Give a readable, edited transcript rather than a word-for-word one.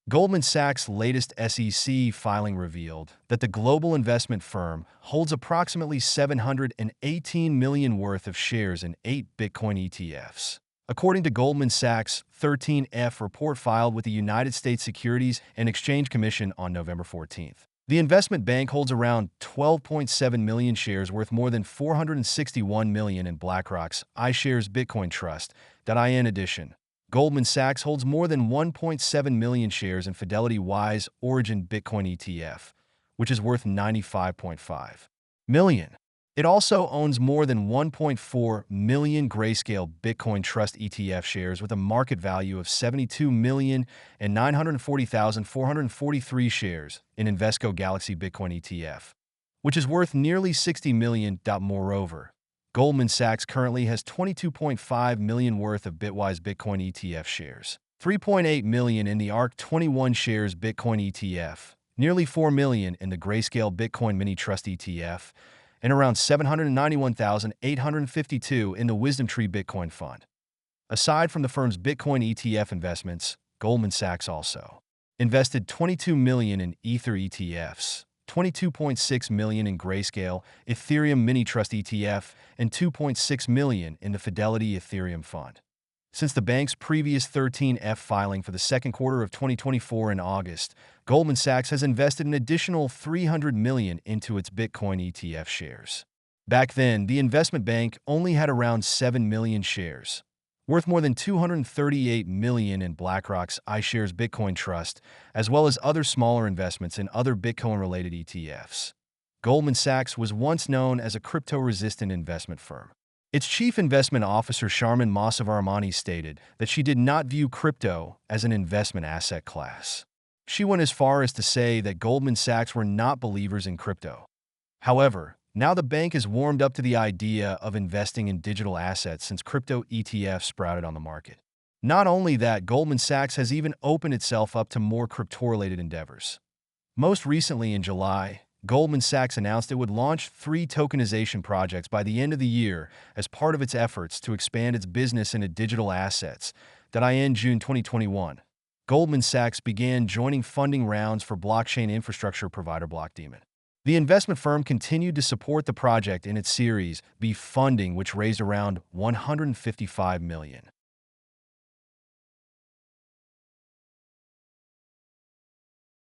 Goldman Sachs' latest SEC filing revealed that the global investment firm holds approximately 718 million worth of shares in 8 Bitcoin ETFs. According to Goldman Sachs' 13F report filed with the United States Securities and Exchange Commission on November 14th. The investment bank holds around 12.7 million shares worth more than 461 million in BlackRock's iShares Bitcoin Trust. In addition, Goldman Sachs holds more than 1.7 million shares in Fidelity Wise Origin Bitcoin ETF, which is worth 95.5 million. It also owns more than 1.4 million Grayscale Bitcoin Trust ETF shares with a market value of 72 million and 940,443 shares in Invesco Galaxy Bitcoin ETF, which is worth nearly 60 million. Moreover, Goldman Sachs currently has 22.5 million worth of Bitwise Bitcoin ETF shares, 3.8 million in the ARK21 shares Bitcoin ETF, nearly 4 million in the Grayscale Bitcoin Mini Trust ETF, and around 791,852 in the Wisdom Tree Bitcoin Fund. Aside from the firm's Bitcoin ETF investments, Goldman Sachs also invested 22 million in Ether ETFs, 22.6 million in Grayscale Ethereum Mini Trust ETF, and 2.6 million in the Fidelity Ethereum Fund. Since the bank's previous 13F filing for the second quarter of 2024 in August, Goldman Sachs has invested an additional 300 million into its Bitcoin ETF shares. Back then, the investment bank only had around 7 million shares, worth more than 238 million in BlackRock's iShares Bitcoin Trust, as well as other smaller investments in other Bitcoin-related ETFs. Goldman Sachs was once known as a crypto-resistant investment firm. Its chief investment officer Sharman Mossavarmani stated that she did not view crypto as an investment asset class. She went as far as to say that Goldman Sachs were not believers in crypto. However, now the bank has warmed up to the idea of investing in digital assets since crypto ETFs sprouted on the market. Not only that, Goldman Sachs has even opened itself up to more crypto-related endeavors. Most recently in July, Goldman Sachs announced it would launch 3 tokenization projects by the end of the year as part of its efforts to expand its business into digital assets. In June 2021, Goldman Sachs began joining funding rounds for blockchain infrastructure provider Blockdaemon. The investment firm continued to support the project in its Series B funding, which raised around $155 million.